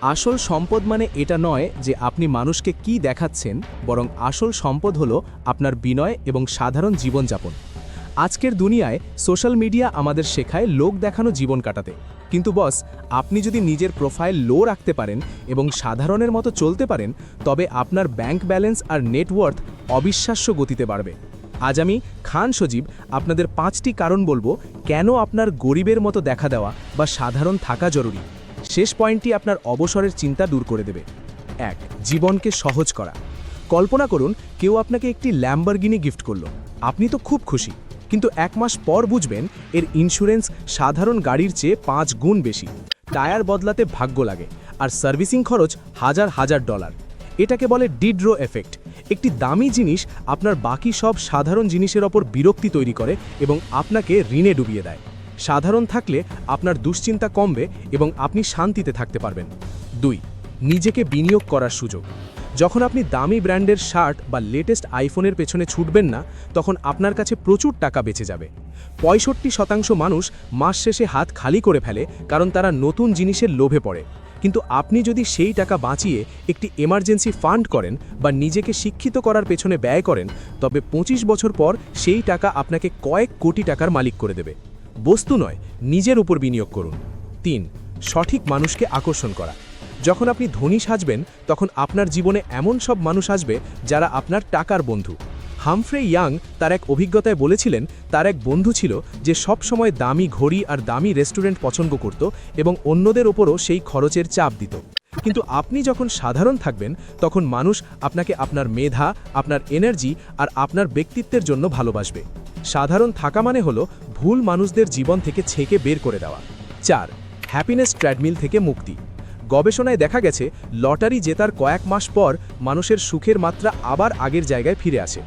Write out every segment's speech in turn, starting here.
আসল সম্পদ মানে এটা নয় যে আপনি মানুষকে কি দেখাচ্ছেন, বরং আসল সম্পদ হলো আপনার বিনয় এবং সাধারণ জীবনযাপন। আজকের দুনিয়ায় সোশ্যাল মিডিয়া আমাদের শেখায় লোক দেখানো জীবন কাটাতে, কিন্তু বস, আপনি যদি নিজের প্রোফাইল লো রাখতে পারেন এবং সাধারণের মতো চলতে পারেন, তবে আপনার ব্যাংক ব্যালেন্স আর নেটওয়ার্থ অবিশ্বাস্য গতিতে বাড়বে। আজ আমি খান সজীব আপনাদের 5টি কারণ বলবো কেন আপনার গরিবের মতো দেখা দেওয়া বা সাধারণ থাকা জরুরি। শেষ পয়েন্টটি আপনার অবসরের চিন্তা দূর করে দেবে। 1. জীবনকে সহজ করা। কল্পনা করুন কেউ আপনাকে একটি ল্যাম্বরগিনি গিফট করল। আপনি তো খুব খুশি, কিন্তু 1 মাস পর বুঝবেন এর ইন্স্যুরেন্স সাধারণ গাড়ির চেয়ে 5 গুণ বেশি। টায়ার বদলাতে ভাগ্য লাগে, আর সার্ভিসিং খরচ হাজার হাজার ডলার। এটাকে বলে ডিড্রো এফেক্ট। একটি দামি জিনিস আপনার বাকি সব সাধারণ জিনিসের ওপর বিরক্তি তৈরি করে এবং আপনাকে ঋণে ডুবিয়ে দেয়। সাধারণ থাকলে আপনার দুশ্চিন্তা কমবে এবং আপনি শান্তিতে থাকতে পারবেন। 2. নিজেকে বিনিয়োগ করার সুযোগ। যখন আপনি দামি ব্র্যান্ডের শার্ট বা লেটেস্ট আইফোনের পেছনে ছুটবেন না, তখন আপনার কাছে প্রচুর টাকা বেঁচে যাবে। 65% মানুষ মাস শেষে হাত খালি করে ফেলে কারণ তারা নতুন জিনিসের লোভে পড়ে। কিন্তু আপনি যদি সেই টাকা বাঁচিয়ে একটি এমার্জেন্সি ফান্ড করেন বা নিজেকে শিক্ষিত করার পেছনে ব্যয় করেন, তবে 25 বছর পর সেই টাকা আপনাকে কয়েক কোটি টাকার মালিক করে দেবে। বস্তু নয়, নিজের উপর বিনিয়োগ করুন। 3. সঠিক মানুষকে আকর্ষণ করা। যখন আপনি ধনী সাজবেন, তখন আপনার জীবনে এমন সব মানুষ আসবে যারা আপনার টাকার বন্ধু। হামফ্রে ইয়াং তার এক অভিজ্ঞতায় বলেছিলেন তার এক বন্ধু ছিল যে সব সময় দামি ঘড়ি আর দামি রেস্টুরেন্ট পছন্দ করত এবং অন্যদের ওপরও সেই খরচের চাপ দিত। কিন্তু আপনি যখন সাধারণ থাকবেন, তখন মানুষ আপনাকে আপনার মেধা, আপনার এনার্জি আর আপনার ব্যক্তিত্বের জন্য ভালোবাসবে। সাধারণ থাকা মানে হলো ভুল মানুষদের জীবন থেকে ছেঁকে বের করে দেওয়া। 4. হ্যাপিনেস ট্রেডমিল থেকে মুক্তি। গবেষণায় দেখা গেছে লটারি জেতার কয়েক মাস পর মানুষের সুখের মাত্রা আবার আগের জায়গায় ফিরে আসে।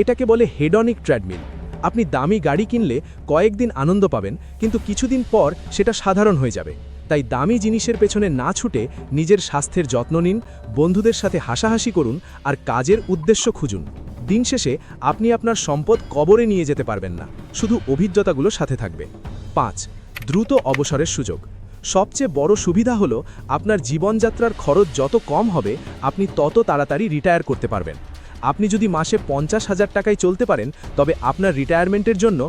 এটাকে বলে হেডনিক ট্রেডমিল। আপনি দামি গাড়ি কিনলে কয়েকদিন আনন্দ পাবেন, কিন্তু কিছুদিন পর সেটা সাধারণ হয়ে যাবে। তাই দামি জিনিসের পেছনে না ছুটে নিজের স্বাস্থ্যের যত্ন নিন, বন্ধুদের সাথে হাসাহাসি করুন আর কাজের উদ্দেশ্য খুঁজুন। দিন শেষে আপনি আপনার সম্পদ কবরে নিয়ে যেতে পারবেন না, শুধু অভিজ্ঞতাগুলো সাথে থাকবে। 5. দ্রুত অবসরের সুযোগ। সবচেয়ে বড় সুবিধা হলো আপনার জীবনযাত্রার খরচ যত কম হবে, আপনি তত তাড়াতাড়ি রিটায়ার করতে পারবেন। আপনি যদি মাসে 50,000 টাকায় চলতে পারেন, তবে আপনার রিটায়ারমেন্টের জন্য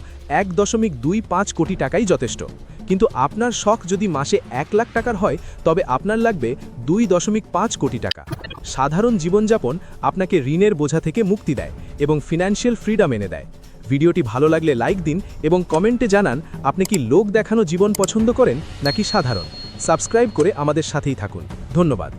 1.25 কোটি টাকাই যথেষ্ট। কিন্তু আপনার শখ যদি মাসে 1 লাখ টাকার হয়, তবে আপনার লাগবে 2.5 কোটি টাকা। সাধারণ জীবনযাপন আপনাকে ঋণের বোঝা থেকে মুক্তি দেয় এবং ফিনান্সিয়াল ফ্রিডম এনে দেয়। ভিডিওটি ভালো লাগলে লাইক দিন এবং কমেন্টে জানান আপনি কি লোক দেখানো জীবন পছন্দ করেন নাকি সাধারণ। সাবস্ক্রাইব করে আমাদের সাথেই থাকুন। ধন্যবাদ।